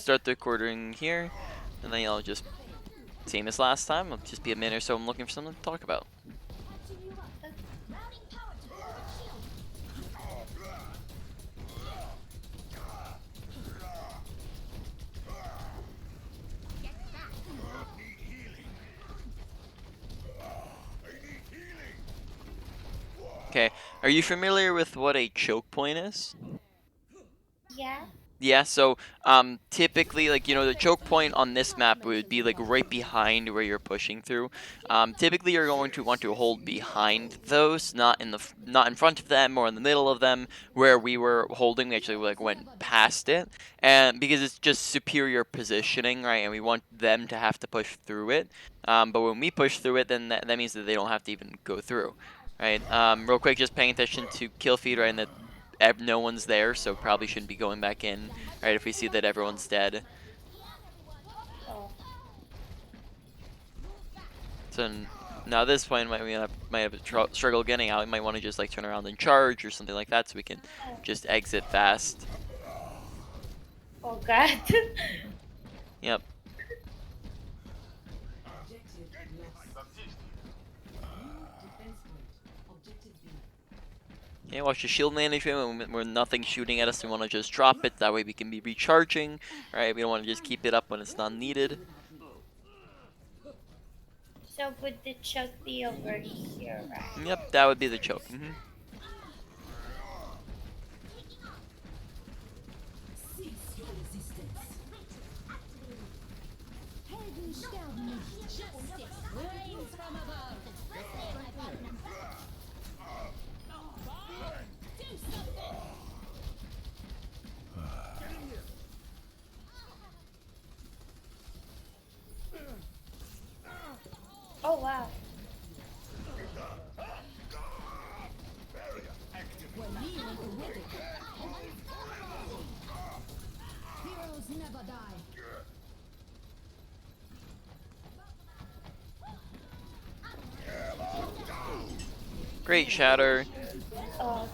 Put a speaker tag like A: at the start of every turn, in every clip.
A: start the quartering here, and then I'll just, same as last time, it'll just be a minute or so I'm looking for something to talk about. Okay, are you familiar with what a choke point is?
B: Yeah.
A: Yeah, so typically, like, you know, the choke point on this map would be like right behind where you're pushing through. Typically, you're going to want to hold behind those, not not in front of them or in the middle of them, where we were holding. We actually like went past it, and because it's just superior positioning, right? And we want them to have to push through it. But when we push through it, then that means that they don't have to even go through, right? Real quick, just paying attention to kill feed, right? And that no one's there, so probably shouldn't be going back in, right, if we see that everyone's dead.
B: Oh.
A: So now at this point, we might have a struggle getting out. We might want to just like turn around and charge or something like that, so we can just exit fast.
B: Oh God.
A: Yep. Okay, watch the shield management. When nothing's shooting at us, we want to just drop it. That way we can be recharging, right? We don't want to just keep it up when it's not needed.
B: So would the choke be over here, right?
A: Yep, that would be the choke.
B: Oh wow.
A: Great shatter.
B: Oh.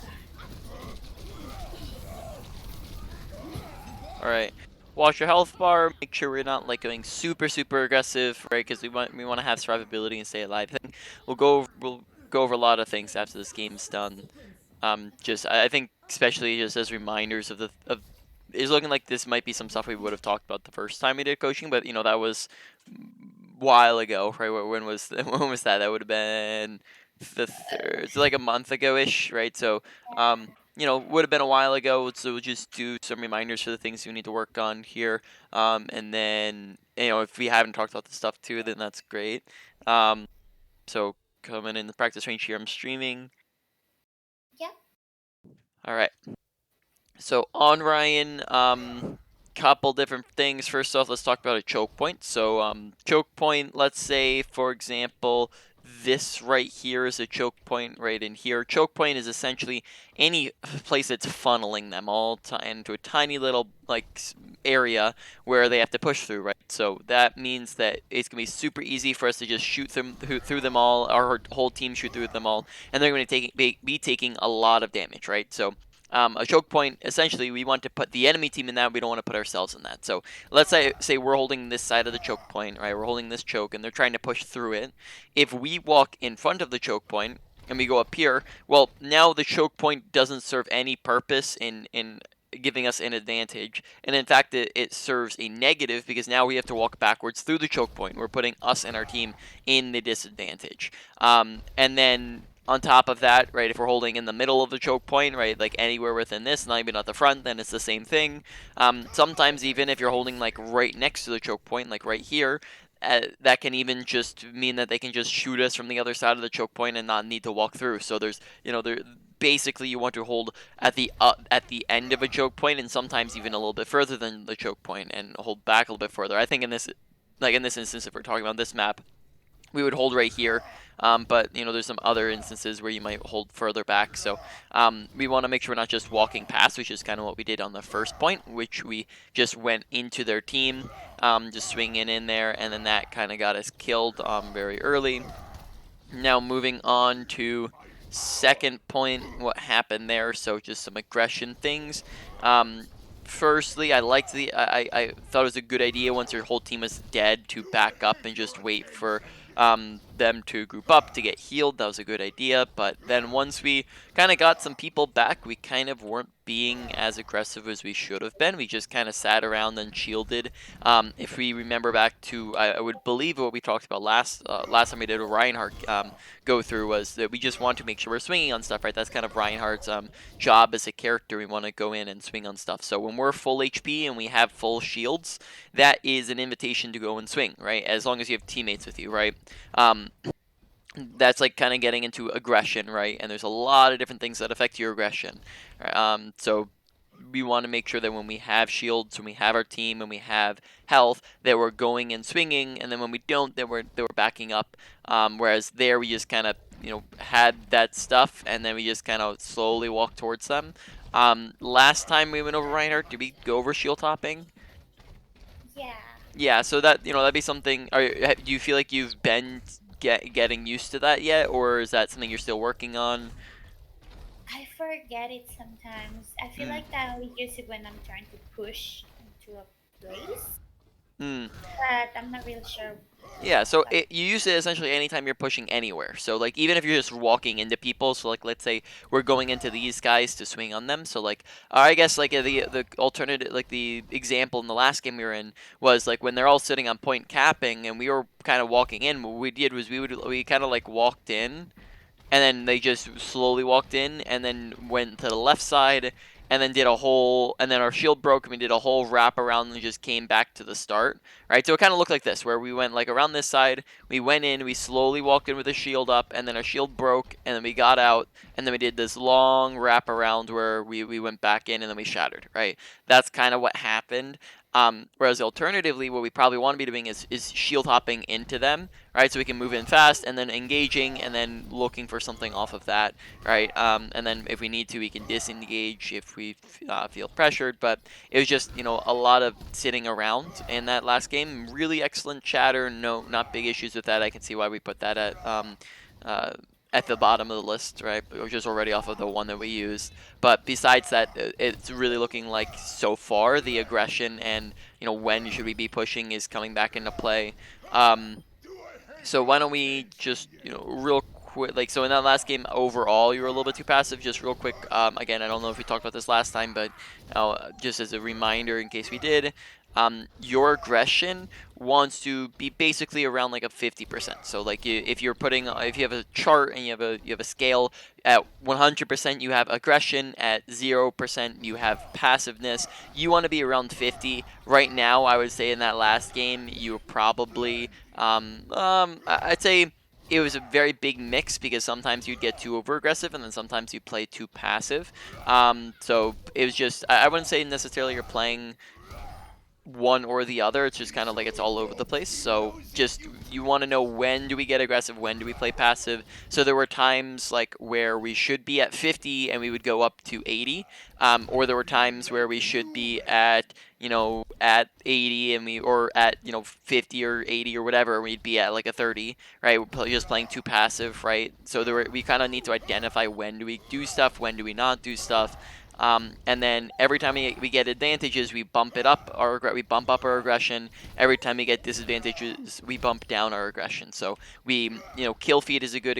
A: Alright. Watch your health bar, make sure we're not like going super aggressive, right? Because we want to have survivability and stay alive. I think we'll go over a lot of things after this game's done. I think especially just as reminders of it's looking like this might be some stuff we would have talked about the first time we did coaching, but you know, that was a while ago, right? When was when was that? That would have been the third, it's like a month ago ish, right? So you know, would have been a while ago, so we'll just do some reminders for the things we need to work on here. And then, you know, if we haven't talked about the stuff too, then that's great. So coming in the practice range here, I'm streaming.
B: Yeah.
A: All right. So on Ryan, couple different things. First off, let's talk about a choke point. So choke point, let's say for example, this right here is a choke point right in here. Choke point is essentially any place that's funneling them all into a tiny little like area where they have to push through, right? So that means that it's gonna be super easy for us to just shoot through them all. Our whole team shoot through them all, and they're going to be taking a lot of damage, right? So a choke point, essentially, we want to put the enemy team in that. We don't want to put ourselves in that. So let's say we're holding this side of the choke point, right? We're holding this choke, and they're trying to push through it. If we walk in front of the choke point and we go up here, well, now the choke point doesn't serve any purpose in giving us an advantage, and in fact it serves a negative because now we have to walk backwards through the choke point. We're putting us and our team in the disadvantage, and then on top of that, right, if we're holding in the middle of the choke point, right, like anywhere within this, not even at the front, then it's the same thing. Sometimes even if you're holding like right next to the choke point, like right here, that can even just mean that they can just shoot us from the other side of the choke point and not need to walk through. So there's, you know, there basically you want to hold at the end of a choke point, and sometimes even a little bit further than the choke point, and hold back a little bit further. I think in this, like in this instance, if we're talking about this map, we would hold right here. But you know, there's some other instances where you might hold further back. So we want to make sure we're not just walking past, which is kind of what we did on the first point, which we just went into their team, just swinging in there, and then that kind of got us killed very early. Now moving on to second point, what happened there. So just some aggression things. firstly, I liked I thought it was a good idea once your whole team is dead to back up and just wait for them to group up to get healed. That was a good idea. But then once we kind of got some people back, we kind of weren't being as aggressive as we should have been. We just kind of sat around and shielded. If we remember back to, I would believe what we talked about last time we did a Reinhardt go through was that we just want to make sure we're swinging on stuff, right? That's kind of Reinhardt's job as a character. We want to go in and swing on stuff. So when we're full HP and we have full shields, that is an invitation to go and swing, right? As long as you have teammates with you, right? Um, that's like kind of getting into aggression, right? And there's a lot of different things that affect your aggression. Right? So we want to make sure that when we have shields, when we have our team, when we have health, that we're going and swinging, and then when we don't, that we're backing up. Whereas there, we just kind of had that stuff, and then we just kind of slowly walk towards them. Last time we went over Reinhardt, did we go over shield topping?
B: Yeah.
A: Yeah, so that'd be something. Do you feel like you've been getting used to that yet, or is that something you're still working on?
B: I forget it sometimes. I feel
A: Mm.
B: like that I only use it when I'm trying to push into a place,
A: Mm.
B: but I'm not really sure.
A: Yeah, so
B: Like,
A: you use it essentially anytime you're pushing anywhere. So like even if you're just walking into people, so like let's say we're going into these guys to swing on them. So like I guess like the alternative, like the example in the last game we were in was like when they're all sitting on point capping and we were kind of walking in. What we did was we kind of like walked in, and then they just slowly walked in and then went to the left side and then did a whole, and then our shield broke and we did a whole wrap around and just came back to the start, right? So it kind of looked like this, where we went like around this side, we went in, we slowly walked in with the shield up, and then our shield broke, and then we got out, and then we did this long wrap around where we went back in and then we shattered, right? That's kind of what happened. Whereas alternatively, what we probably want to be doing is shield hopping into them, right? So we can move in fast and then engaging and then looking for something off of that, right? And then if we need to, we can disengage if we feel pressured. But it was just a lot of sitting around in that last game. Really excellent chatter. No, not big issues with that. I can see why we put that uh, at the bottom of the list, right? Which is already off of the one that we used. But besides that, it's really looking like so far the aggression and when should we be pushing is coming back into play. So why don't we just, real quick, like, so in that last game overall, you were a little bit too passive. Just real quick, again, I don't know if we talked about this last time, but just as a reminder in case we did, your aggression wants to be basically around like a 50%. So like if you're putting, if you have a chart and you have a scale, at 100% you have aggression, at 0% you have passiveness. You want to be around 50. Right now, I would say in that last game, you were probably I'd say it was a very big mix because sometimes you'd get too over aggressive and then sometimes you play too passive. So it was just I wouldn't say necessarily you're playing one or the other. It's just kind of like it's all over the place. So just you want to know, when do we get aggressive, when do we play passive. So there were times like where we should be at 50 and we would go up to 80, or there were times where we should be at at 80 and we, or at 50 or 80 or whatever, we'd be at like a 30, right? We're just playing too passive, right? So we kind of need to identify when do we do stuff, when do we not do stuff. And then every time we get advantages, we bump it up. We bump up our aggression. Every time we get disadvantages, we bump down our aggression. So kill feed is a good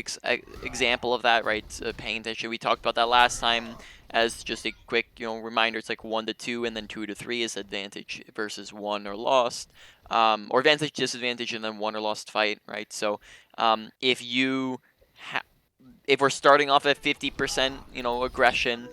A: example of that, right? Paying attention. We talked about that last time as just a quick reminder. It's like 1 to 2, and then 2 to 3 is advantage versus 1 or lost, or advantage, disadvantage, and then 1 or lost fight, right? So if you if we're starting off at 50%, aggression,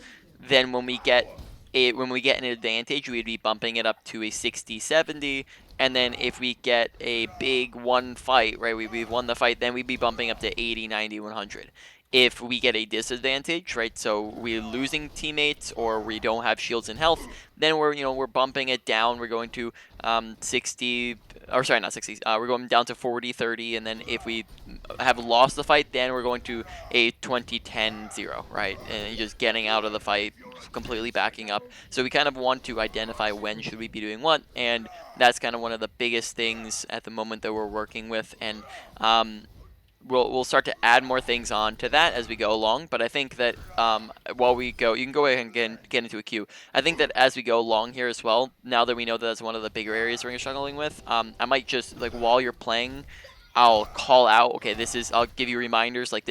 A: then when we get an advantage, we'd be bumping it up to a 60, 70. And then if we get a big one fight, right, we've won the fight, then we'd be bumping up to 80, 90, 100. If we get a disadvantage, right, so we're losing teammates or we don't have shields and health, then we're bumping it down. We're going to 60, or sorry, not 60. We're going down to 40, 30, and then if we have lost the fight, then we're going to a 20-10-0, right? And just getting out of the fight, completely backing up. So we kind of want to identify when should we be doing what, and that's kind of one of the biggest things at the moment that we're working with. And we'll start to add more things on to that as we go along. But I think that while we go, you can go ahead and get into a queue. I think that as we go along here as well, now that we know that that's one of the bigger areas we're struggling with, I might just like while you're playing, I'll call out, okay, I'll give you reminders like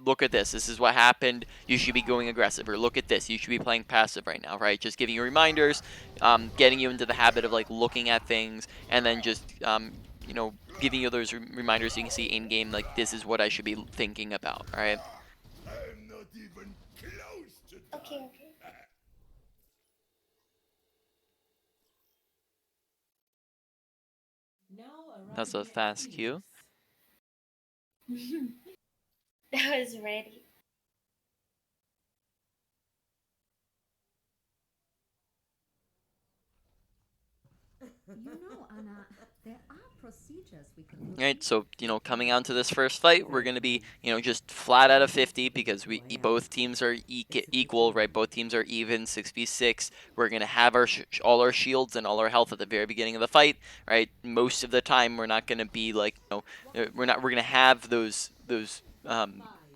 A: look at this is what happened, you should be going aggressive, or look at this, you should be playing passive right now, right? Just giving you reminders, getting you into the habit of like looking at things, and then just giving you those reminders so you can see in game like this is what I should be thinking about. All right.
B: Okay, okay.
A: That's a fast cue.
B: That was ready.
C: Anna, there are procedures we can put.
A: Right, so coming on to this first fight, we're gonna be just flat out of 50 because both teams are equal, right? Both teams are even 6v6. We're gonna have all our shields and all our health at the very beginning of the fight, right? Most of the time, we're not gonna be like we're gonna have those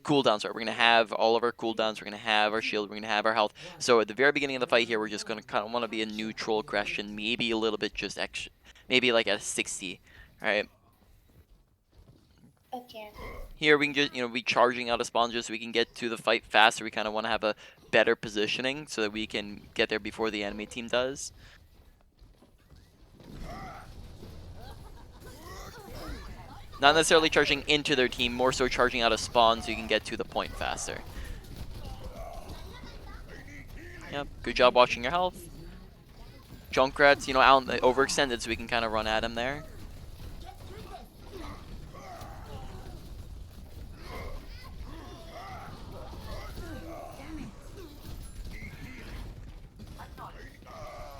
A: cooldowns, right? We're gonna have all of our cooldowns. We're gonna have our shield. We're gonna have our health. So at the very beginning of the fight here, we're just gonna kind of want to be a neutral aggression, maybe a little bit just extra, maybe like at a 60. Right.
B: Okay.
A: Here we can just be charging out of spawn just so we can get to the fight faster. We kind of want to have a better positioning so that we can get there before the enemy team does. Not necessarily charging into their team, more so charging out of spawn so you can get to the point faster. Yep, good job watching your health. Junkrat's out overextended so we can kind of run at him there.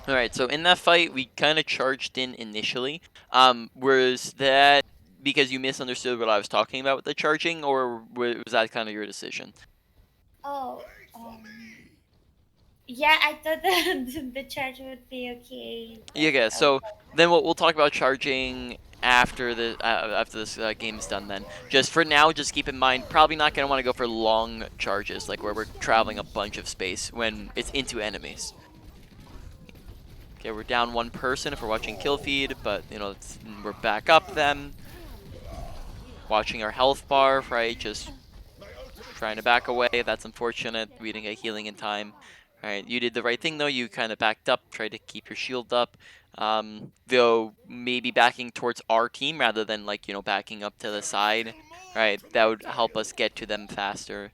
A: Alright, so in that fight, we kind of charged in initially. Was that because you misunderstood what I was talking about with the charging, or was that kind of your decision?
B: Oh, yeah, I thought the charge would be okay.
A: Yeah,
B: But,
A: so then we'll talk about charging after this game is done then. Just for now, just keep in mind, probably not going to want to go for long charges, like where we're traveling a bunch of space when it's into enemies. Okay, we're down one person if we're watching kill feed, but we're back up then. Watching our health bar, right? Just trying to back away. That's unfortunate. We didn't get healing in time. All right, you did the right thing though. You kind of backed up, tried to keep your shield up. Though maybe backing towards our team rather than like backing up to the side. Right, that would help us get to them faster.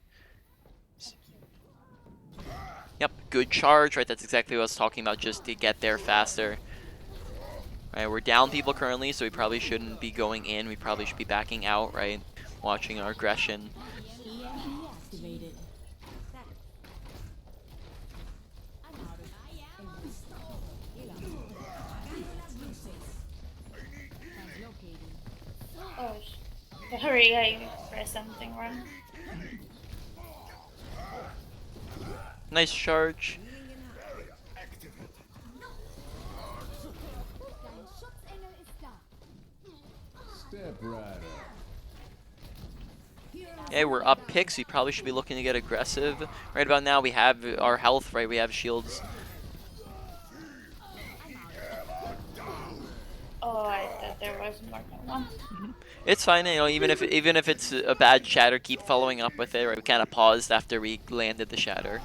A: Yep, good charge, right? That's exactly what I was talking about, just to get there faster. Right, we're down people currently, so we probably shouldn't be going in. We probably should be backing out, right? Watching our aggression.
B: oh, sorry, I pressed something wrong.
A: Nice charge.
D: Step right up.
A: Yeah, we're up picks. We probably should be looking to get aggressive. Right about now, we have our health, right? We have shields.
B: Oh, I thought there was more than one.
A: It's fine, even if it's a bad shatter, keep following up with it, right? We kind of paused after we landed the shatter.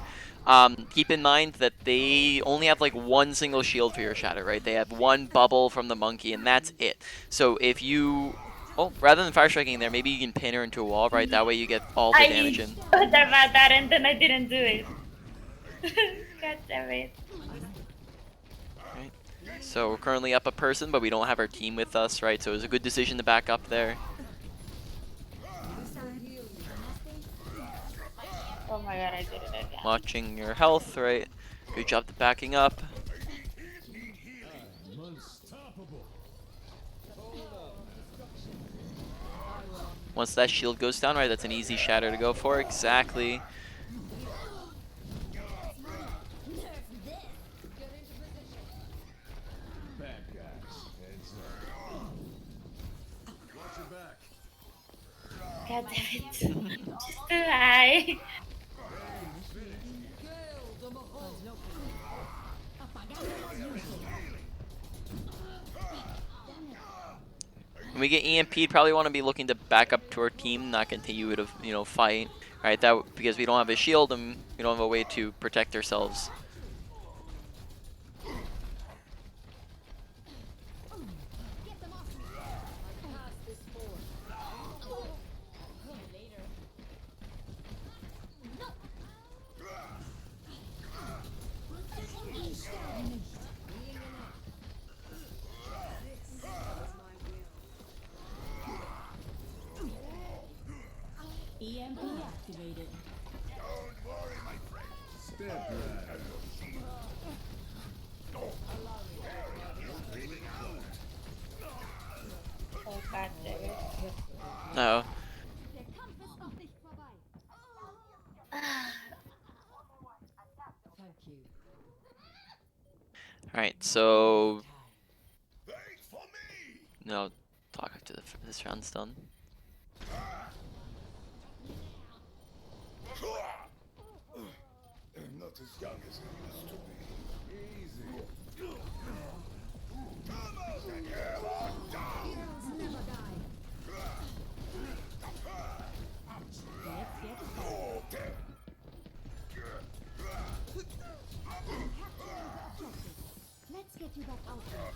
A: Keep in mind that they only have like one single shield for your shatter, right? They have one bubble from the monkey, and that's it. So if you... Oh, rather than fire striking there, maybe you can pin her into a wall, right? That way you get all the damage in.
B: I thought about that and then I didn't do it. God damn it.
A: Right. So we're currently up a person, but we don't have our team with us, right? So it was a good decision to back up there.
B: Oh my god, I did it again.
A: Watching your health, right? Good job to backing up. Once that shield goes down, right, that's an easy shatter to go for. Exactly.
B: God damn it. Just too high.
A: When we get EMP'd, probably want to be looking to back up to our team, not continue to, fight. Right, because we don't have a shield and we don't have a way to protect ourselves.
C: EMP activated.
D: Step right.
B: Oh god damn it.
A: No.
C: Der Kampf ist noch nicht vorbei. Thank you.
A: Alright, so no talk after this round's done.
D: I'm not as young as I used to be. Easy.
C: Heroes never die. Let's get started. Let's get you back out there.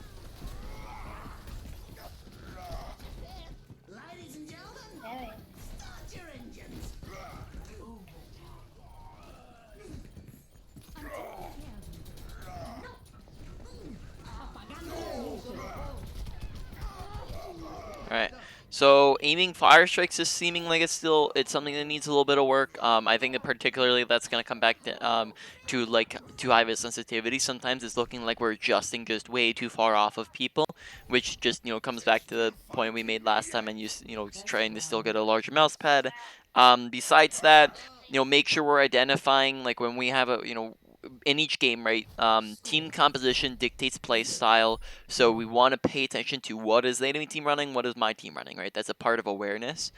E: Ladies and gentlemen,
B: Damn it.
E: start your engines.
A: Alright, so aiming fire strikes is seeming like it's something that needs a little bit of work. I think that particularly that's gonna come back to like too high of a sensitivity. Sometimes it's looking like we're adjusting just way too far off of people, which just comes back to the point we made last time, and trying to still get a larger mouse pad. Besides that, make sure we're identifying like when we have a in each game, right? Team composition dictates play style, so we want to pay attention to what is the enemy team running, what is my team running, right? That's a part of awareness.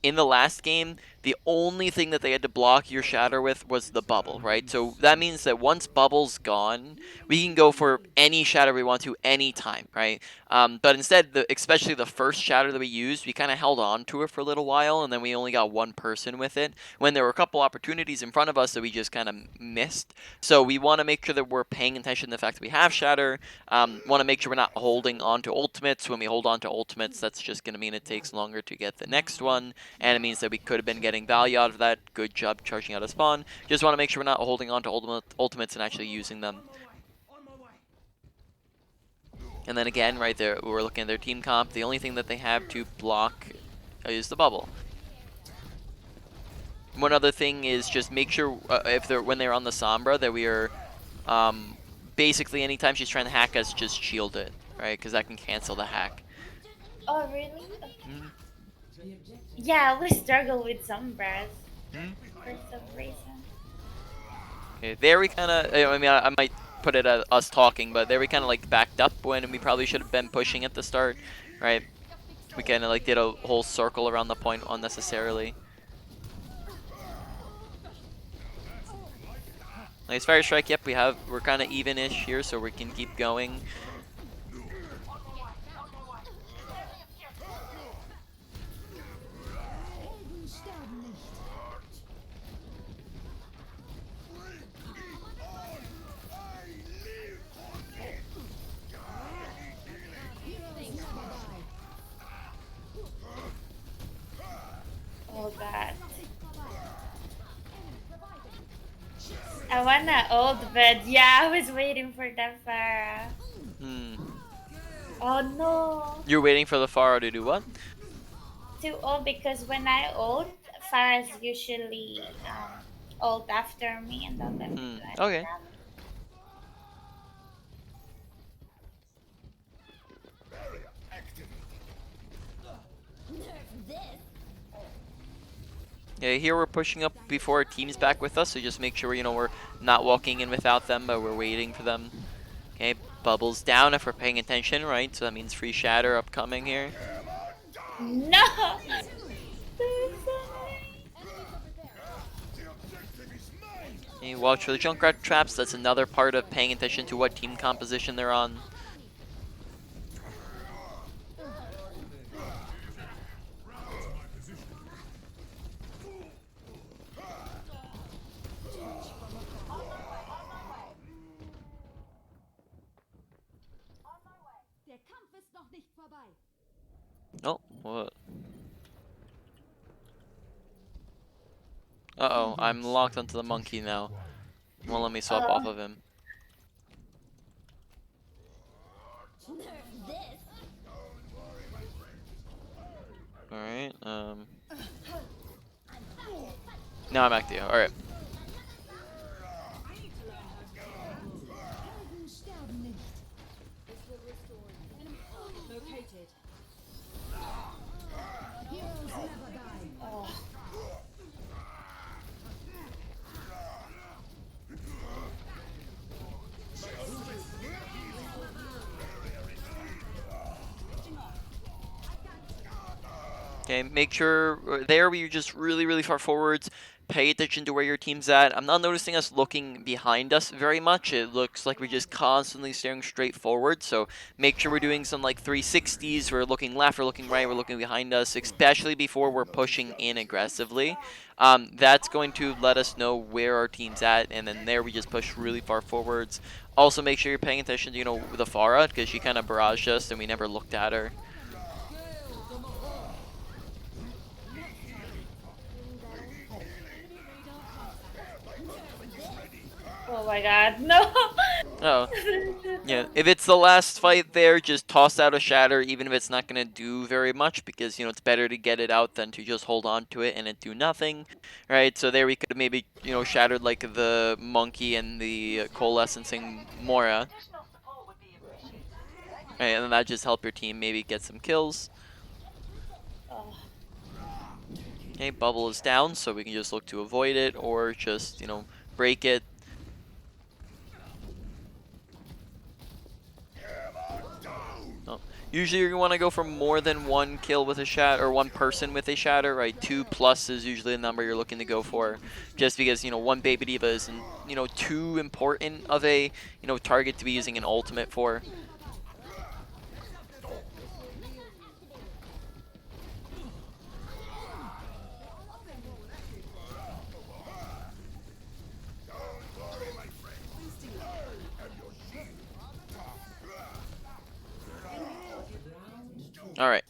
A: In the last game, the only thing that they had to block your shatter with was the bubble, right? So that means that once bubble's gone, we can go for any shatter we want to anytime, right? But instead, especially the first shatter that we used, we kind of held on to it for a little while, and then we only got one person with it, when there were a couple opportunities in front of us that we just kind of missed. So we want to make sure that we're paying attention to the fact that we have shatter. Want to make sure we're not holding on to ultimates. When we hold on to ultimates, that's just going to mean it takes longer to get the next one, and it means that we could have been getting value out of that. Good job charging out of spawn. Just want to make sure we're not holding on to ultimates and actually using them. And then again, right there, we're looking at their team comp. The only thing that they have to block is the bubble. One other thing is just make sure when they're on the Sombra that we are basically anytime she's trying to hack us, just shield it, right? Because that can cancel the hack.
B: Oh really? Okay. Yeah, we struggle with some bras for some reason.
A: Okay, there we kind of, I mean, I might put it as us talking, but there we kind of like backed up when we probably should have been pushing at the start, right? We kind of like did a whole circle around the point unnecessarily. Nice fire strike. Yep, we're kind of even-ish here, so we can keep going.
B: Oh god. I wanna ult, but yeah, I was waiting for that Farah. Oh no.
A: You're waiting for the Pharah to do what?
B: To ult because when I ult, Farah's usually ult after me and don't let me do any
A: Okay.
B: damage.
A: Yeah, here we're pushing up before our team's back with us, so just make sure we're not walking in without them, but we're waiting for them. Okay, bubbles down if we're paying attention, right? So that means free shatter upcoming here.
B: No!
A: You watch for the Junkrat traps. That's another part of paying attention to what team composition they're on.
C: Der Kampf ist noch nicht vorbei.
A: Oh, what? Uh-oh, I'm locked onto the monkey now. Won't let me swap off of him. Alright, now I'm active. Alright.
C: Helden sterben nicht. Located. Heroes never die.
B: Oh.
A: Okay, make sure there where you're just really far forwards. Pay attention to where your team's at. I'm not noticing us looking behind us very much. It looks like we're just constantly staring straight forward. So make sure we're doing some like 360s. We're looking left, we're looking right, we're looking behind us, especially before we're pushing in aggressively. That's going to let us know where our team's at, and then there we just push really far forwards. Also make sure you're paying attention to, the Pharah, because she kind of barraged us and we never looked at her.
B: Oh my god, no!
A: Oh, yeah. If it's the last fight there, just toss out a shatter, even if it's not going to do very much, because, it's better to get it out than to just hold on to it and it do nothing, right? So there we could have maybe, shattered, like, the monkey and the coalescing Mora. Right, and then that just help your team maybe get some kills.
B: Oh.
A: Okay, bubble is down, so we can just look to avoid it, or just, break it. Oh. Usually you want to go for more than one kill with a shatter, or one person with a shatter, right? 2+ is usually the number you're looking to go for, just because, one Baby Diva isn't, too important of a, target to be using an ultimate for. Alright.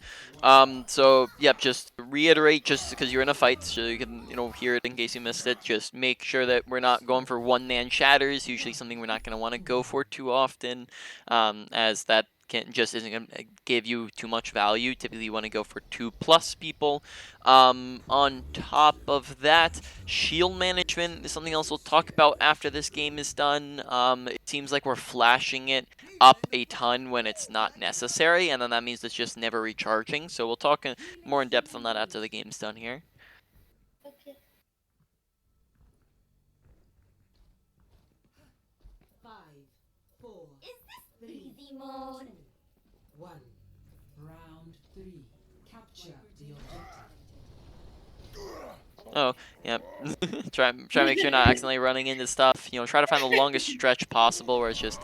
A: So, yep, just reiterate, just because you're in a fight, so you can, hear it in case you missed it. Just make sure that we're not going for one-man shatters, usually something we're not going to want to go for too often, as that isn't going to give you too much value. Typically, you want to go for 2+ people. On top of that, shield management is something else we'll talk about after this game is done. It seems like we're flashing it up a ton when it's not necessary, and then that means it's just never recharging. So we'll talk more in depth on that after the game's done here.
B: Okay.
E: 5, 4,
F: Is this
E: 3,
F: easy mode?
E: 1. Round 3. Capture the objective.
A: Oh, yep. try to make sure you're not accidentally running into stuff. Try to find the longest stretch possible where it's just,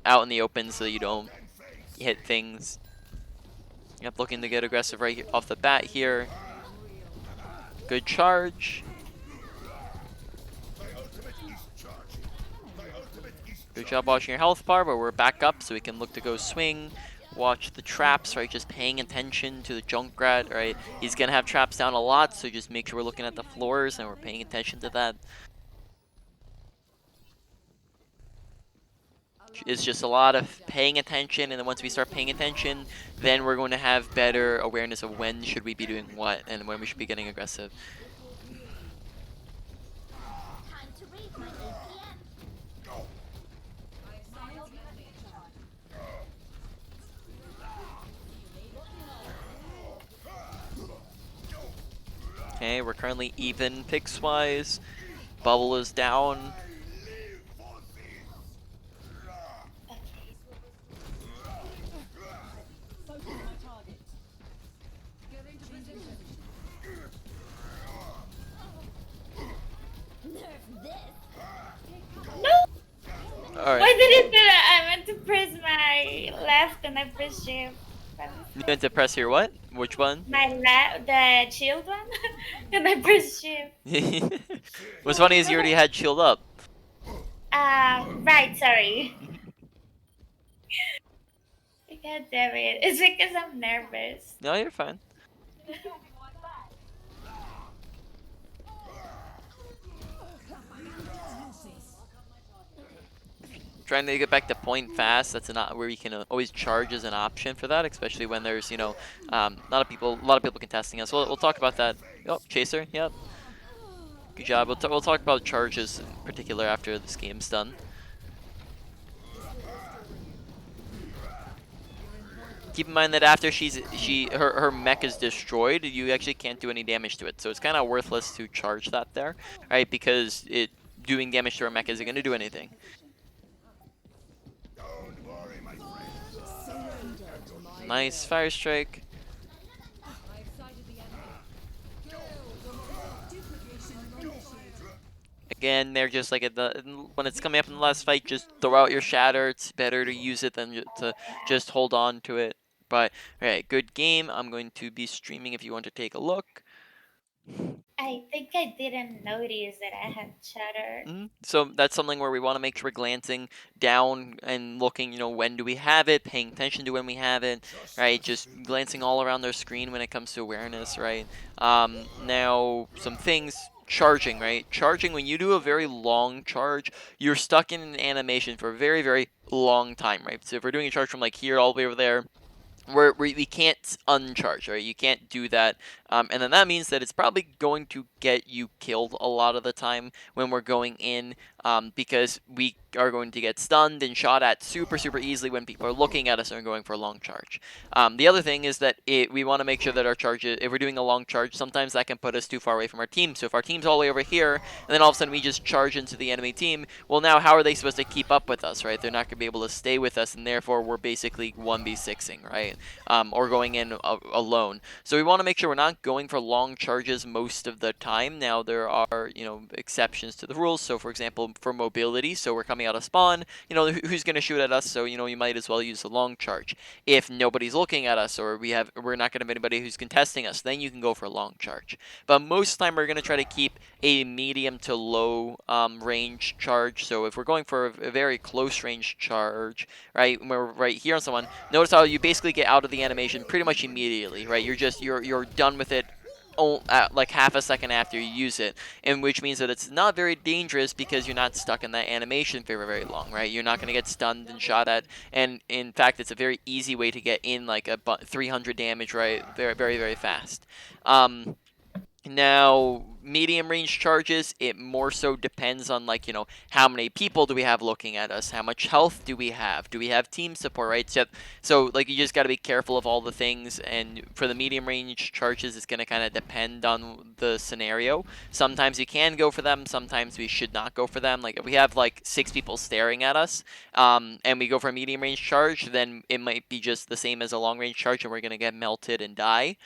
A: out in the open so you don't hit things. Yep, looking to get aggressive right off the bat here. Good charge. Good job watching your health bar, but we're back up so we can look to go swing. Watch the traps, right? Just paying attention to the Junkrat, right? He's gonna have traps down a lot, so just make sure we're looking at the floors and we're paying attention to that. It's just a lot of paying attention, and then once we start paying attention, then we're going to have better awareness of when should we be doing what and when we should be getting aggressive.
F: Time to read my APM.
A: Okay, we're currently even picks-wise. Bubble is down.
F: Nerf this.
B: Can I press shift?
A: You want to press here what? Which one?
B: The shield one? Can I press shift?
A: What's funny is you already had shield up.
B: Right, sorry. God damn it. It's because I'm nervous.
A: No, you're fine. Trying to get back to point fast. That's not where you can always charge as an option for that, especially when there's a lot of people contesting us. We'll talk about that. Oh, chaser. Yep. Good job. We'll talk about charges in particular after this game's done. Keep in mind that after her mech is destroyed, you actually can't do any damage to it. So it's kind of worthless to charge that there, right? Because doing damage to her mech isn't going to do anything. Nice fire strike. Again, they're just like when it's coming up in the last fight, just throw out your shatter. It's better to use it than to just hold on to it. But alright, good game. I'm going to be streaming if you want to take a look.
B: I think I didn't notice that I had chatter.
A: So that's something where we want to make sure we're glancing down and looking, when do we have it, paying attention to when we have it, right? Just glancing all around their screen when it comes to awareness, right? Now, some things, charging, right? Charging, when you do a very long charge, you're stuck in an animation for a very, very long time, right? So if we're doing a charge from like here all the way over there, we can't uncharge, right? You can't do that, and then that means that it's probably going to get you killed a lot of the time when we're going in, because we are going to get stunned and shot at super, super easily when people are looking at us and going for a long charge. The other thing is that we want to make sure that our charges, if we're doing a long charge, sometimes that can put us too far away from our team. So if our team's all the way over here, and then all of a sudden we just charge into the enemy team, well, now how are they supposed to keep up with us, right? They're not going to be able to stay with us, and therefore we're basically 1v6ing, right? Or going in alone. So we want to make sure we're not going for long charges most of the time. Now there are, exceptions to the rules. So for example, for mobility, so we're coming out of spawn, who's going to shoot at us? So, you might as well use a long charge. If nobody's looking at us, or we're not going to have anybody who's contesting us, then you can go for a long charge. But most of the time we're going to try to keep a medium to low range charge. So if we're going for a very close range charge, right, we're right here on someone, notice how you basically get out of the animation pretty much immediately, right? You're done with it like half a second after you use it, and which means that it's not very dangerous because you're not stuck in that animation for very long, right? You're not going to get stunned and shot at, and in fact it's a very easy way to get in like a 300 damage, right? Very, very, very fast. Now, medium range charges, it more so depends on, like, how many people do we have looking at us? How much health do we have? Do we have team support, right? So like, you just got to be careful of all the things, and for the medium range charges, it's going to kind of depend on the scenario. Sometimes you can go for them, sometimes we should not go for them. Like, if we have, like, 6 people staring at us, and we go for a medium range charge, then it might be just the same as a long range charge, and we're going to get melted and die.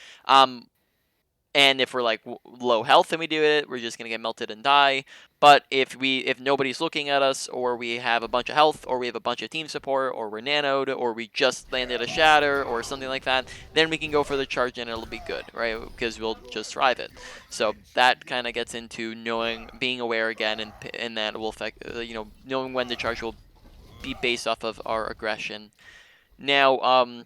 A: And if we're like low health and we do it, we're just gonna get melted and die. But if nobody's looking at us, or we have a bunch of health, or we have a bunch of team support, or we're nanoed, or we just landed a shatter, or something like that, then we can go for the charge and it'll be good, right? Because we'll just survive it. So that kind of gets into being aware again, and that will affect, knowing when the charge will be based off of our aggression. Now,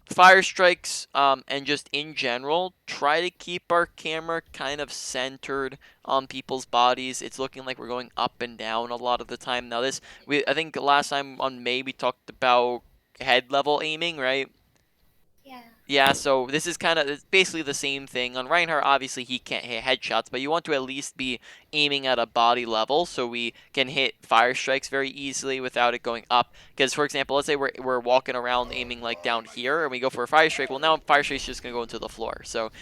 A: fire strikes, and just in general, try to keep our camera kind of centered on people's bodies. It's looking like we're going up and down a lot of the time. Now I think last time on May we talked about head level aiming, right?
B: Yeah.
A: Yeah, so this is it's basically the same thing. On Reinhardt, obviously he can't hit headshots, but you want to at least be aiming at a body level so we can hit fire strikes very easily without it going up. Because, for example, let's say we're walking around aiming like down here, and we go for a fire strike. Well, now fire strike's just going to go into the floor. So,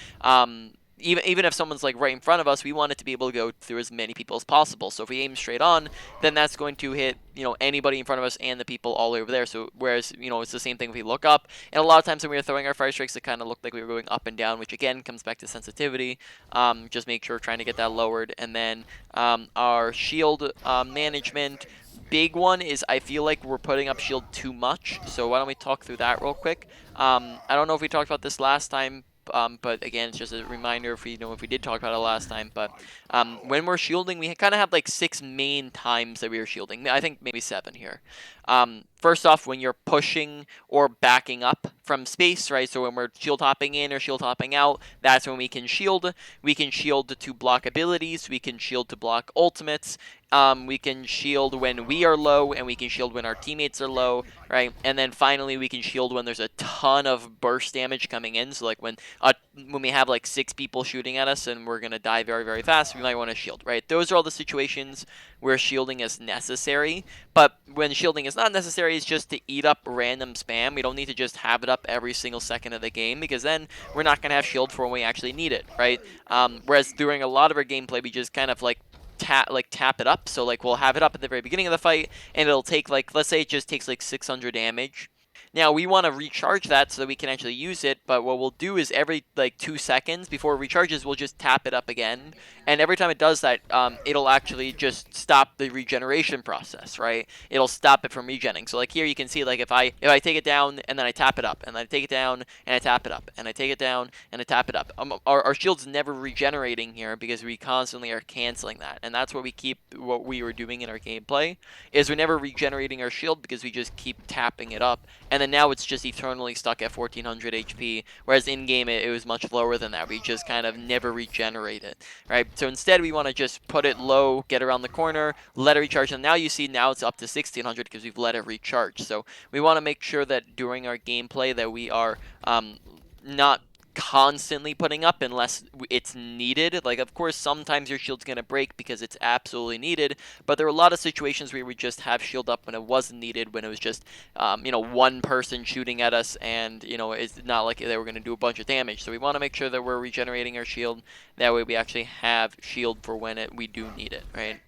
A: even if someone's like right in front of us, we want it to be able to go through as many people as possible. So if we aim straight on, then that's going to hit, anybody in front of us and the people all over there. So whereas, it's the same thing if we look up. And a lot of times when we were throwing our fire strikes, it kind of looked like we were going up and down, which again comes back to sensitivity. Just make sure we're trying to get that lowered. And then our shield management, big one is I feel like we're putting up shield too much. So why don't we talk through that real quick? I don't know if we talked about this last time, but again, it's just a reminder if we did talk about it last time. But when we're shielding, we kind of have like 6 main times that we are shielding. I think maybe 7 here. First off, when you're pushing or backing up from space, right? So when we're shield hopping in or shield hopping out, that's when we can shield. We can shield to block abilities. We can shield to block ultimates. We can shield when we are low, and we can shield when our teammates are low, right? And then finally, we can shield when there's a ton of burst damage coming in. So like when we have like 6 people shooting at us and we're gonna die very, very fast, we might want to shield, right? Those are all the situations where shielding is necessary. But when shielding is not necessary, it's just to eat up random spam. We don't need to just have it up every single second of the game, because then we're not gonna have shield for when we actually need it, right? Whereas during a lot of our gameplay, we just kind of like tap it up. So like we'll have it up at the very beginning of the fight, and it'll take like, let's say it just takes like 600 damage. Now we want to recharge that so that we can actually use it, but what we'll do is every like 2 seconds before it recharges, we'll just tap it up again, and every time it does that, it'll actually just stop the regeneration process, right? It'll stop it from regenning. So like here you can see, like if I take it down and then I tap it up, and then I take it down and I tap it up, and I take it down and I tap it up. Our shield's never regenerating here because we constantly are canceling that, and that's what we were doing in our gameplay, is we're never regenerating our shield because we just keep tapping it up, and then now it's just eternally stuck at 1400 HP, whereas in game it was much lower than that. We just kind of never regenerate it, right? So instead we want to just put it low, get around the corner, let it recharge, and now you see now it's up to 1600 because we've let it recharge. So we want to make sure that during our gameplay that we are not constantly putting up unless it's needed. Like, of course, sometimes your shield's going to break because it's absolutely needed, but there are a lot of situations where we just have shield up when it wasn't needed, when it was just, one person shooting at us, and, it's not like they were going to do a bunch of damage. So we want to make sure that we're regenerating our shield. That way we actually have shield for when we do need it, right?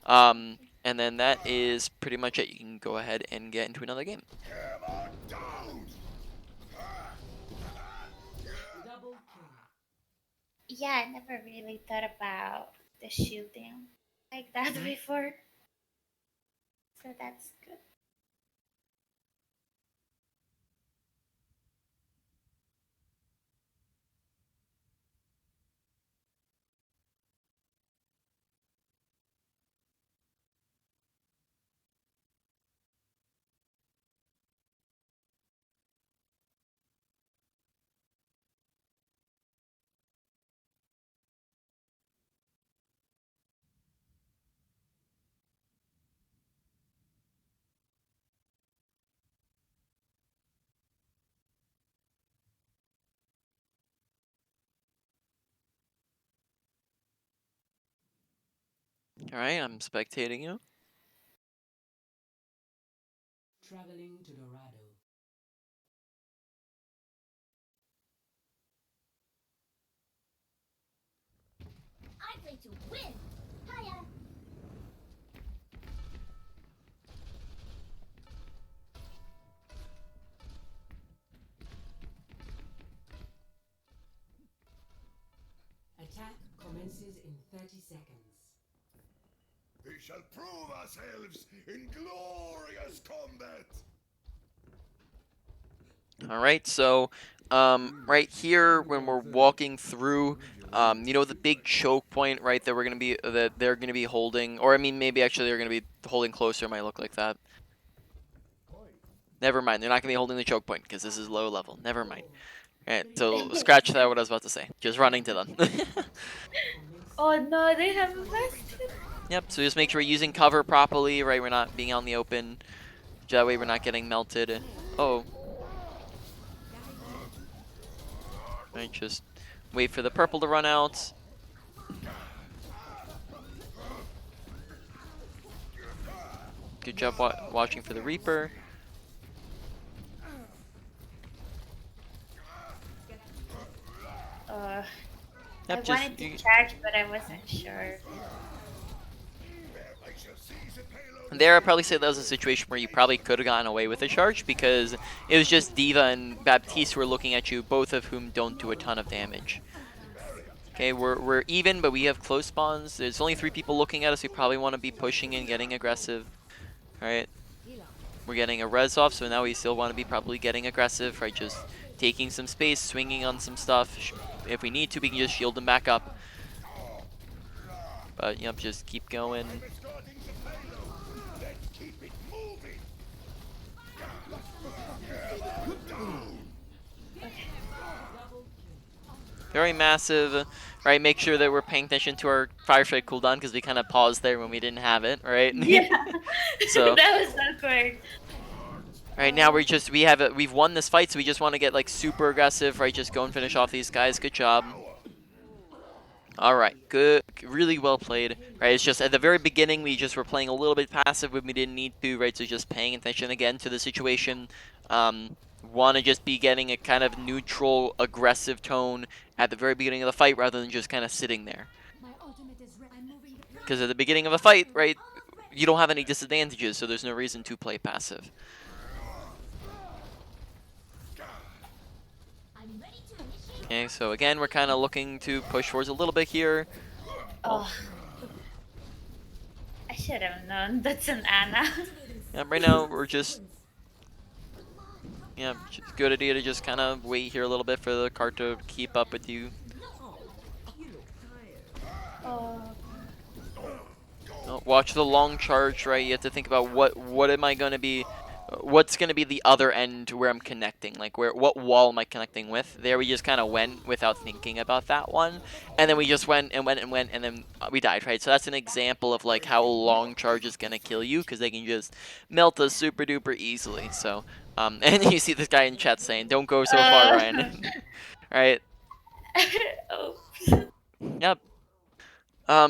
A: And then that is pretty much it. You can go ahead and get into another game.
E: Double kill.
B: Yeah, I never really thought about the shooting like that before. So that's good.
A: Alright, I'm spectating you.
E: Traveling to Dorado.
F: I play to win. Hiya.
E: Attack commences in 30 seconds.
D: We shall prove ourselves in glorious combat.
A: Alright, so right here when we're walking through, the big choke point, right, that they're gonna be holding, or I mean maybe actually they're gonna be holding closer, might look like that. Never mind, they're not gonna be holding the choke point because this is low level. Never mind. Alright, so scratch that what I was about to say. Just running to them.
B: Oh no, they have a basket.
A: Yep, so just make sure we're using cover properly, right? We're not being out in the open. That way we're not getting melted. Oh. Right, just wait for the purple to run out. Good job watching for the Reaper.
B: I
A: Yep,
B: wanted to charge, but I wasn't sure.
A: There, I'd probably say that was a situation where you probably could have gotten away with a charge because it was just Diva and Baptiste were looking at you, both of whom don't do a ton of damage. Okay, we're even, but we have close spawns. There's only 3 people looking at us. We probably want to be pushing and getting aggressive. right? We're getting a res off, so now we still want to be probably getting aggressive, right? Just taking some space, swinging on some stuff. If we need to, we can just shield them back up. But, yep, just keep going.
D: I'm escorting the payload. Let's keep it moving.
A: Very massive, right? Make sure that we're paying attention to our fire strike cooldown because we kind of paused there when we didn't have it, right?
B: Yeah.
A: So
B: That was awkward.
A: right now we've won this fight, so we just want to get like super aggressive, right? Just go and finish off these guys. Good job. All right, good, really well played, right? It's just at the very beginning we just were playing a little bit passive when we didn't need to, right? So just paying attention again to the situation. Want to just be getting a kind of neutral, aggressive tone at the very beginning of the fight rather than just kind of sitting there.
C: My ultimate is ready. I'm moving the
A: Because at the beginning of a fight, right, you don't have any disadvantages, so there's no reason to play passive.
F: I'm ready to initiate.
A: Okay, so again, we're kind of looking to push towards a little bit here.
B: Oh. I should have known that's an Anna.
A: Yeah, right now we're just, yeah, just good idea to just kind of wait here a little bit for the cart to keep up with you.
B: Oh.
A: Watch the long charge, right? You have to think about what am I gonna be, what's gonna be the other end where I'm connecting, like what wall am I connecting with? There we just kind of went without thinking about that one, and then we just went and went and went, and then we died, right? So that's an example of like how a long charge is gonna kill you because they can just melt us super duper easily. So and you see this guy in chat saying, "Don't go so far, Ryan." Right?
B: Oops.
A: Yep.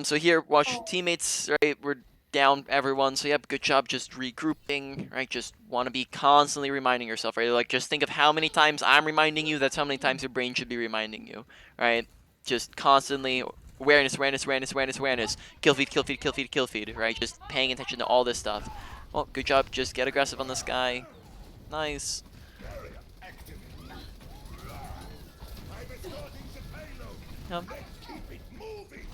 A: So here, watch teammates, right? We're down everyone, so yep, good job just regrouping, right? Just want to be constantly reminding yourself, right? Like, just think of how many times I'm reminding you, that's how many times your brain should be reminding you, right? Just constantly awareness, awareness, awareness, awareness, awareness. Kill feed, kill feed, kill feed, kill feed, right? Just paying attention to all this stuff. Well, good job, just get aggressive on this guy. Nice.
D: I'm escorting the payload.
A: Yep.
D: Let's keep it moving.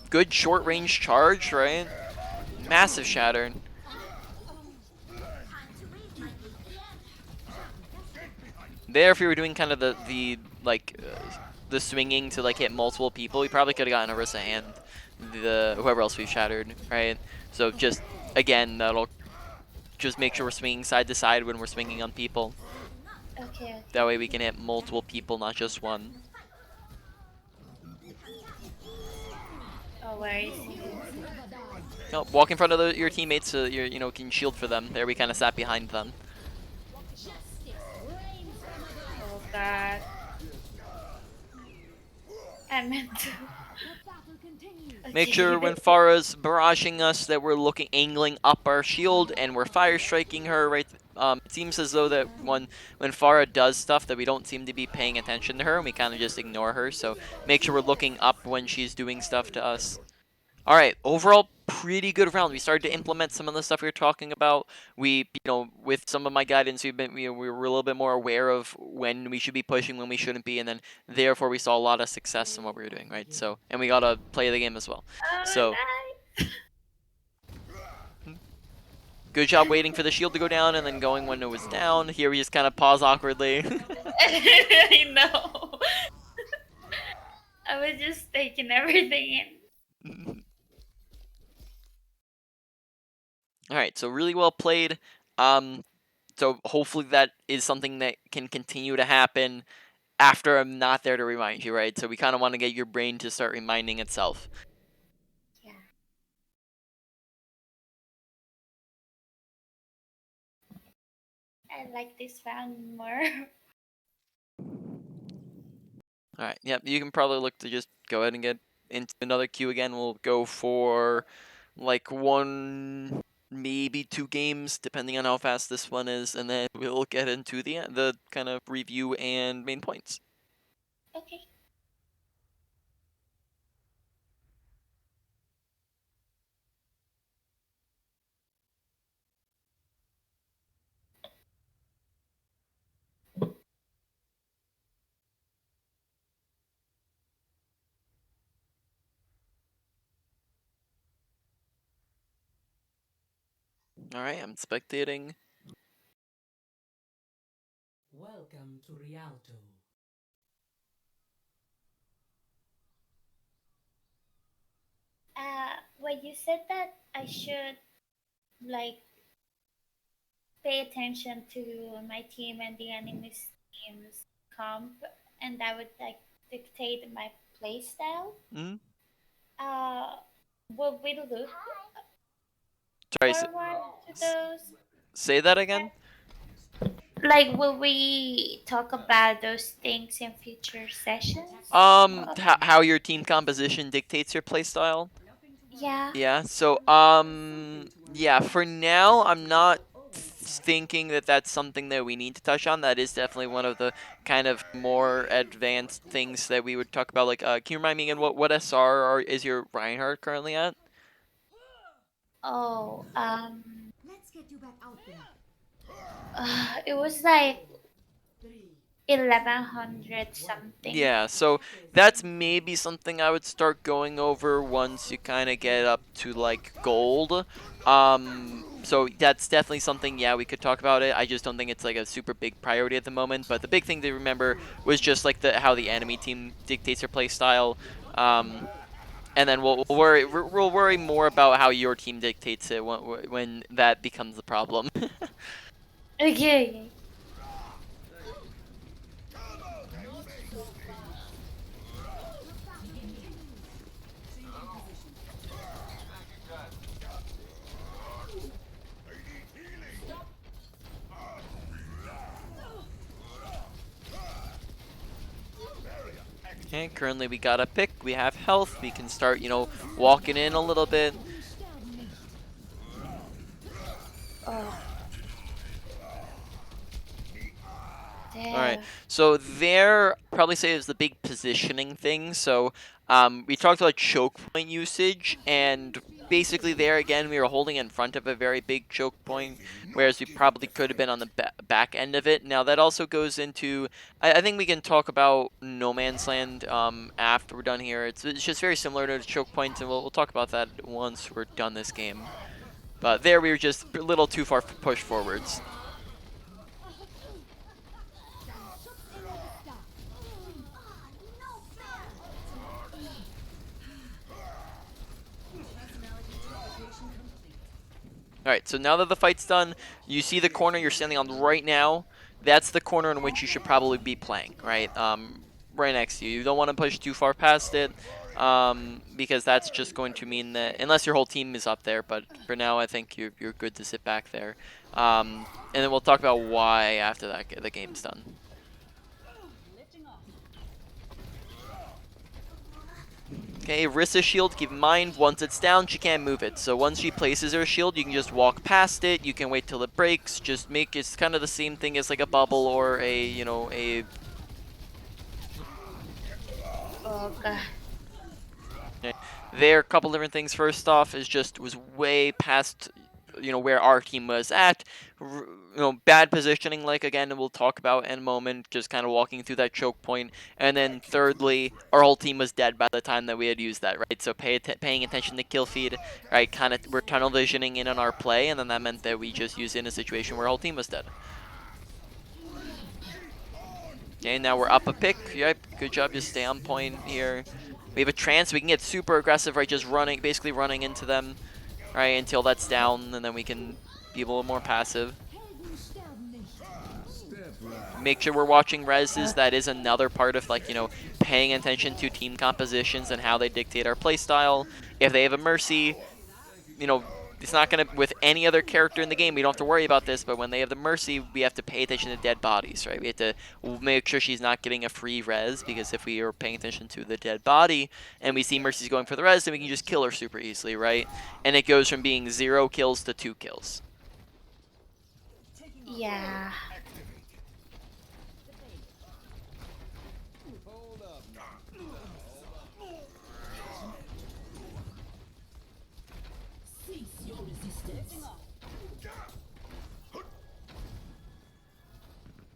A: Good short range charge, right? Massive shatter.
F: Time to raise my APM.
A: There, if you were doing kind of the swinging to like hit multiple people, you probably could have gotten Orisa and whoever else we've shattered, right? So just again, that'll just make sure we're swinging side to side when we're swinging on people.
B: Okay.
A: That way we can hit multiple people, not just one.
B: Oh, where is he?
A: No, walk in front of your teammates so you can shield for them. There, we kind of sat behind them.
F: Justice reigns from above.
B: Oh god. I meant to.
C: The battle continues.
A: Make sure when Farah's barraging us that we're angling up our shield and we're fire striking her, right? It seems as though that when Farah does stuff that we don't seem to be paying attention to her and we kind of just ignore her. So make sure we're looking up when she's doing stuff to us. All right, overall, pretty good round. We started to implement some of the stuff we were talking about. We, with some of my guidance, we were a little bit more aware of when we should be pushing, when we shouldn't be, and then therefore we saw a lot of success in what we were doing, right? So, and we gotta play the game as well.
B: Oh,
A: So,
B: nice.
A: good job waiting for the shield to go down and then going when it was down. Here we just kind of pause awkwardly.
B: I know. I was just taking everything in.
A: All right, so really well played. So hopefully that is something that can continue to happen after I'm not there to remind you, right? So we kind of want to get your brain to start reminding itself.
B: Yeah. I like this round more.
A: All right, yep, you can probably look to just go ahead and get into another queue again. We'll go for like 1, maybe 2 games, depending on how fast this one is, and then we'll get into the kind of review and main points.
B: Okay.
A: Alright, I'm spectating.
E: Welcome to Rialto.
B: When you said that I should like pay attention to my team and the enemy's team's comp, and that would like dictate my playstyle.
A: Mm?
B: Uh, will we look
A: Sorry,
B: forward to those?
A: say that again?
B: Like, will we talk about those things in future sessions?
A: How your team composition dictates your playstyle?
B: Yeah.
A: Yeah, so, yeah, for now, I'm not thinking that that's something that we need to touch on. That is definitely one of the kind of more advanced things that we would talk about. Like, can you remind me again what SR is your Reinhardt currently at?
B: Oh,
C: Let's get you back out there.
B: it was like
E: Three.
B: 1100 something.
A: Yeah, so that's maybe something I would start going over once you kind of get up to like gold. So that's definitely something, yeah, we could talk about it. I just don't think it's like a super big priority at the moment. But the big thing to remember was just like how the enemy team dictates their play style. And then we'll worry more about how your team dictates it when that becomes the problem.
B: Okay.
A: Okay, currently we got a pick, we have health, we can start, walking in a little bit.
B: Oh,
A: All right,
B: there.
A: so there, probably say is the big positioning thing. So we talked about choke point usage, and basically there again we were holding in front of a very big choke point, whereas we probably could have been on the back end of it. Now that also goes into, I think we can talk about No Man's Land after we're done here. It's just very similar to choke points, and we'll talk about that once we're done this game. But there we were just a little too far pushed forwards. Alright, so now that the fight's done, you see the corner you're standing on right now. That's the corner in which you should probably be playing, right? Right next to you. You don't want to push too far past it, because that's just going to mean that, unless your whole team is up there, but for now I think you're good to sit back there. And then we'll talk about why after that the game's done. Okay, Rissa's shield, keep in mind, once it's down, she can't move it. So once she places her shield, you can just walk past it, you can wait till it breaks, just make it's kind of the same thing as like a bubble or a
B: Oh god.
A: okay. There, a couple different things. First off, is just was way past, where our team was at. Bad positioning, like again, we'll talk about in a moment. Just kind of walking through that choke point, and then thirdly, our whole team was dead by the time that we had used that. Right, so paying attention to kill feed. Right, kind of we're tunnel visioning in on our play, and then that meant that we just used it in a situation where our whole team was dead. Okay, now we're up a pick. Yep, good job. Just stay on point here. We have a trance. We can get super aggressive, right? Just basically running into them, right, until that's down, and then we can be a little more passive. Make sure we're watching reses. That is another part of, like, paying attention to team compositions and how they dictate our playstyle. If they have a Mercy, it's not going to, with any other character in the game, we don't have to worry about this, but when they have the Mercy, we have to pay attention to dead bodies, right? We have to make sure she's not getting a free res, because if we are paying attention to the dead body, and we see Mercy's going for the res, then we can just kill her super easily, right? And it goes from being 0 kills to 2 kills.
B: Yeah.
D: Hold up now.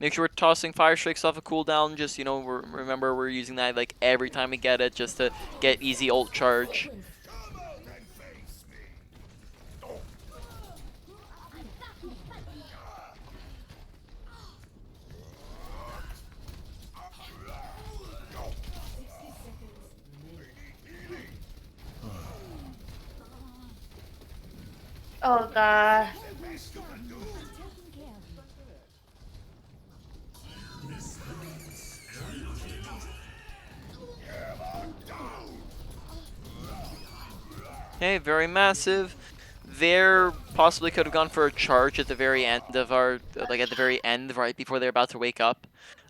A: Make sure we're tossing fire strikes off a cooldown. Just, remember we're using that like every time we get it, just to get easy ult charge.
B: Oh god.
A: Okay, very massive. There possibly could have gone for a charge at the very end of our, like at the very end, right before they're about to wake up.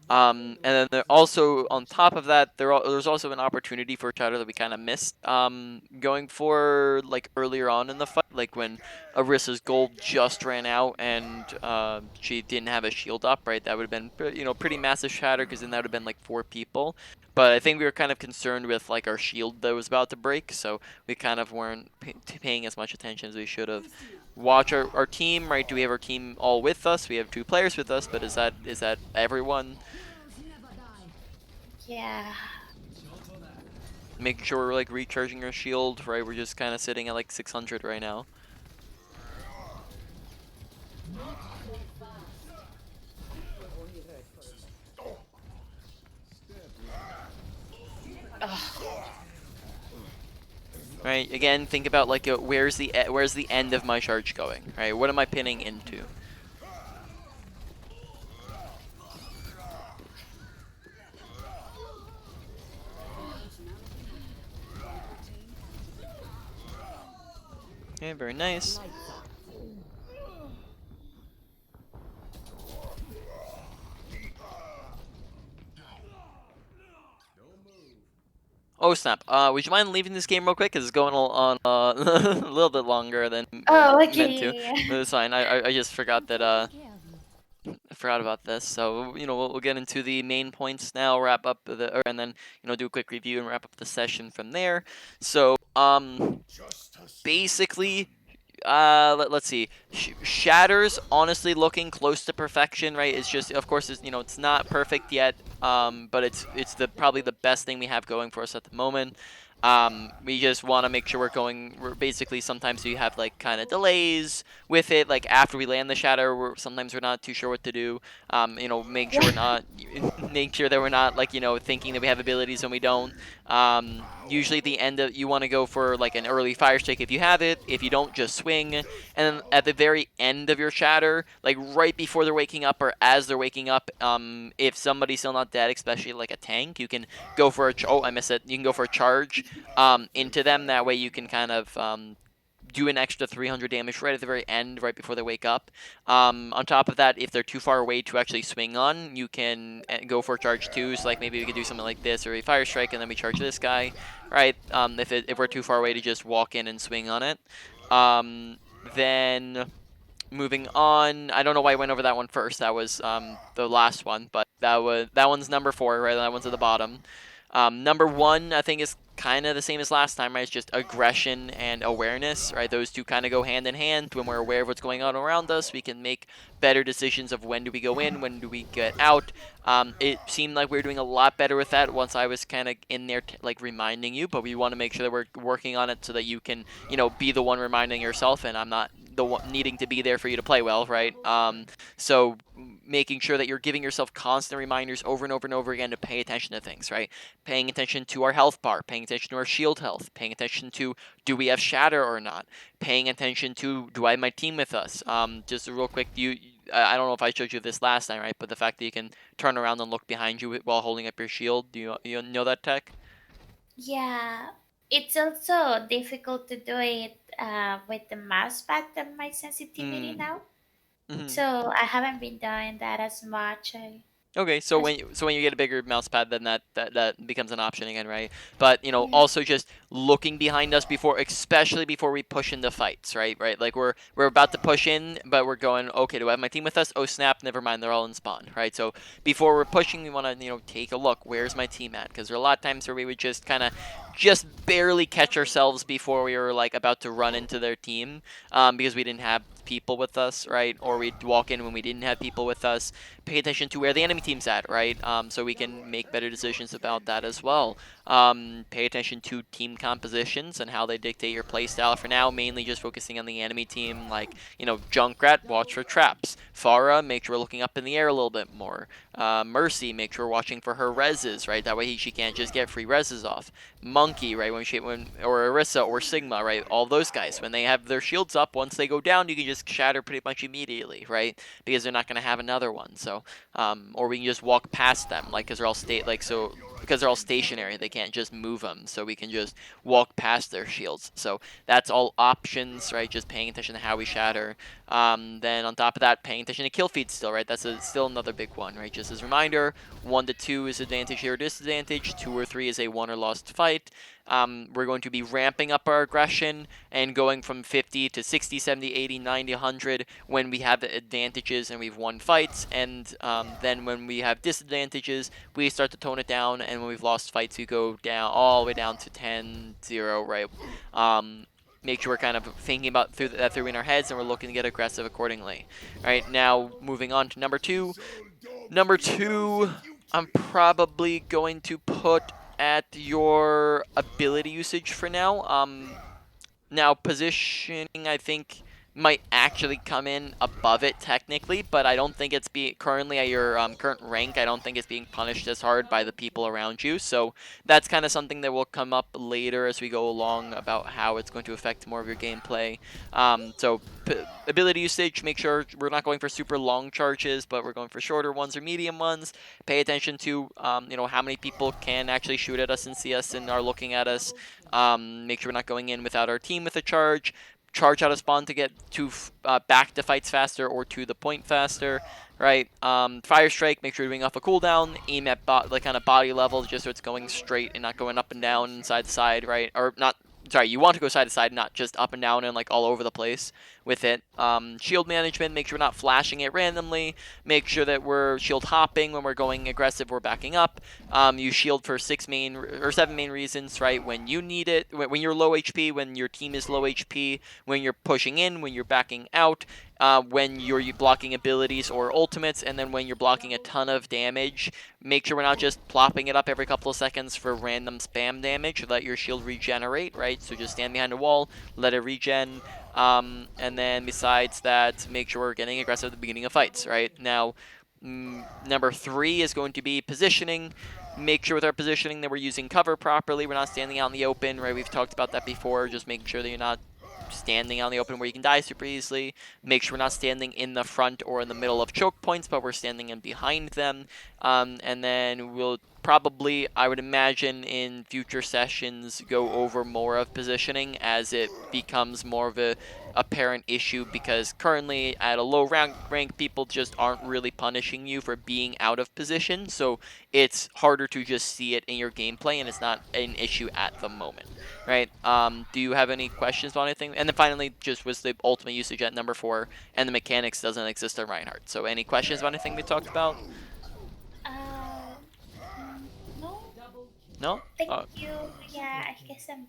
A: And then also on top of that, there's also an opportunity for a shadow that we kind of missed. Going for like earlier on in the fight, like when Arissa's gold just ran out and she didn't have a shield up, right? That would have been pretty massive shatter because then that would have been like 4 people. But I think we were kind of concerned with like our shield that was about to break, so we kind of weren't paying as much attention as we should have. Watch our team, right? Do we have our team all with us? We have 2 players with us, but is that everyone?
B: Yeah.
A: Making sure we're like recharging our shield, right? We're just kind of sitting at like 600 right now. Right, again, think about like where's the end of my charge going, right? What am I pinning into? Okay, very nice. Oh snap! Would you mind leaving this game real quick? Cause it's going on a little bit longer than
B: Oh,
A: meant to.
B: okay.
A: But it's fine. I just forgot that I forgot about this. So we'll get into the main points now. Wrap up and then do a quick review and wrap up the session from there. So basically. Let's see. Shatter's honestly looking close to perfection, right? It's just, of course, it's not perfect yet. But it's probably the best thing we have going for us at the moment. We just want to make sure we're basically sometimes we have like kind of delays with it. Like after we land the shatter, sometimes we're not too sure what to do. Make sure we're not, make sure that we're not like thinking that we have abilities when we don't. Usually at the end of you want to go for like an early fire strike if you have it. If you don't, just swing. And then at the very end of your shatter, like right before they're waking up or as they're waking up, if somebody's still not dead, especially like a tank, you can go for a oh, I missed it. You can go for a charge into them. That way you can kind of do an extra 300 damage right at the very end, right before they wake up. On top of that, if they're too far away to actually swing on, you can go for charge 2. So like maybe we could do something like this or a fire strike and then we charge this guy, right? If we're too far away to just walk in and swing on it. Then moving on, I don't know why I went over that one first. That was the last one, but that one's number 4, right? That one's at the bottom. Number 1, I think, is kind of the same as last time, right? It's just aggression and awareness, right? Those two kind of go hand in hand. When we're aware of what's going on around us, we can make better decisions of when do we go in, when do we get out. It seemed like we were doing a lot better with that once I was kind of in there, like reminding you. But we want to make sure that we're working on it so that you can, be the one reminding yourself, and I'm not the one needing to be there for you to play well, right? So making sure that you're giving yourself constant reminders over and over and over again to pay attention to things, right? Paying attention to our health bar, paying attention to our shield health, paying attention to do we have shatter or not, paying attention to do I have my team with us. Just real quick, I don't know if I showed you this last time, right? But the fact that you can turn around and look behind you while holding up your shield, do you know that tech?
B: Yeah. It's also difficult to do it with the mouse pad and my sensitivity
A: Mm.
B: now.
A: Mm-hmm.
B: So I haven't been doing that as much.
A: Okay, so
B: As,
A: when you get a bigger mouse pad, then that becomes an option again, right? But
B: yeah.
A: also just looking behind us before, especially before we push into fights, right? Right, like we're about to push in, but we're going, okay, do I have my team with us? Oh snap, never mind, they're all in spawn, right? So before we're pushing, we want to take a look. Where's my team at? Because there are a lot of times where we would just kind of just barely catch ourselves before we were like about to run into their team, because we didn't have people with us, right? Or we'd walk in when we didn't have people with us. Pay attention to where the enemy team's at, right? So we can make better decisions about that as well. Pay attention to team compositions and how they dictate your playstyle. For now, mainly just focusing on the enemy team, like, Junkrat, watch for traps. Farah, make sure we're looking up in the air a little bit more. Mercy, make sure we're watching for her reses, right? That way she can't just get free reses off. Monkey, right? Or Orisa or Sigma, right? All those guys, when they have their shields up, once they go down, you can just shatter pretty much immediately, right? Because they're not going to have another one. So, or we can just walk past them, like, because they're all stationary, they can't just move them. So we can just walk past their shields. So that's all options, right? Just paying attention to how we shatter. Then on top of that, paying attention to kill feeds still, right? That's still another big one, right? Just as a reminder, 1 to 2 is advantage or disadvantage, 2 or 3 is a won or lost fight. We're going to be ramping up our aggression and going from 50 to 60, 70, 80, 90, 100 when we have advantages and we've won fights. And then when we have disadvantages, we start to tone it down. And when we've lost fights, we go down all the way down to 10, 0, right? Make sure we're kind of thinking about that through in our heads and we're looking to get aggressive accordingly. All right, now moving on to number 2. Number 2, I'm probably going to put at your ability usage for now. Now positioning, I think, might actually come in above it technically, but I don't think it's currently at your current rank. I don't think it's being punished as hard by the people around you. So that's kind of something that will come up later as we go along about how it's going to affect more of your gameplay. So ability usage, make sure we're not going for super long charges, but we're going for shorter ones or medium ones. Pay attention to how many people can actually shoot at us and see us and are looking at us. Make sure we're not going in without our team with a charge. Charge out of spawn to get back to fights faster or to the point faster, right? Fire strike, make sure you're doing off a cooldown. Aim at kind of body level just so it's going straight and not going up and down, side to side, right? Or not. Sorry, you want to go side to side, not just up and down and like all over the place with it. Shield management, make sure we're not flashing it randomly. Make sure that we're shield hopping when we're going aggressive or backing up. You shield for 7 main reasons, right? When you need it, when you're low HP, when your team is low HP, when you're pushing in, when you're backing out, when you're blocking abilities or ultimates, and then when you're blocking a ton of damage. Make sure we're not just plopping it up every couple of seconds for random spam damage. Let your shield regenerate, right? So just stand behind a wall, let it regen. And then besides that, make sure we're getting aggressive at the beginning of fights, right? Now, number 3 is going to be positioning. Make sure with our positioning that we're using cover properly. We're not standing out in the open, right? We've talked about that before. Just making sure that you're not standing out in the open where you can die super easily. Make sure we're not standing in the front or in the middle of choke points, but we're standing in behind them. And then we'll probably, I would imagine, in future sessions go over more of positioning as it becomes more of a apparent issue, because currently at a low rank people just aren't really punishing you for being out of position, so it's harder to just see it in your gameplay and it's not an issue at the moment, right? Do you have any questions about anything? And then finally, just was the ultimate usage at number 4, and the mechanics doesn't exist on Reinhardt. So any questions about anything we talked about?
B: Uh, no,
A: No?
B: thank you. Yeah, I guess I'm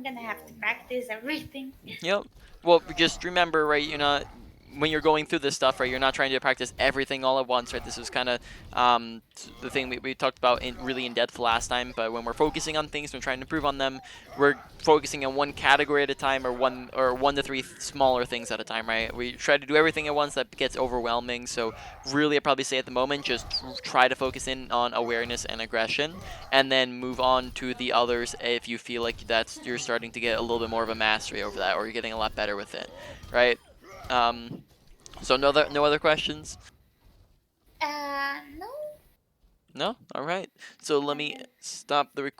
B: gonna have to practice everything.
A: Yep. Well, just remember, right, you're not, when you're going through this stuff, right, you're not trying to practice everything all at once, right? This was kind of the thing we talked about really in depth last time, but when we're focusing on things and trying to improve on them, we're focusing on one category at a time, or one to 3 smaller things at a time, right? We try to do everything at once, that gets overwhelming, so really I'd probably say at the moment, just try to focus in on awareness and aggression, and then move on to the others if you feel like you're starting to get a little bit more of a mastery over that, or you're getting a lot better with it, right? So no other questions?
B: No,
A: No? All right. So let me stop the recording.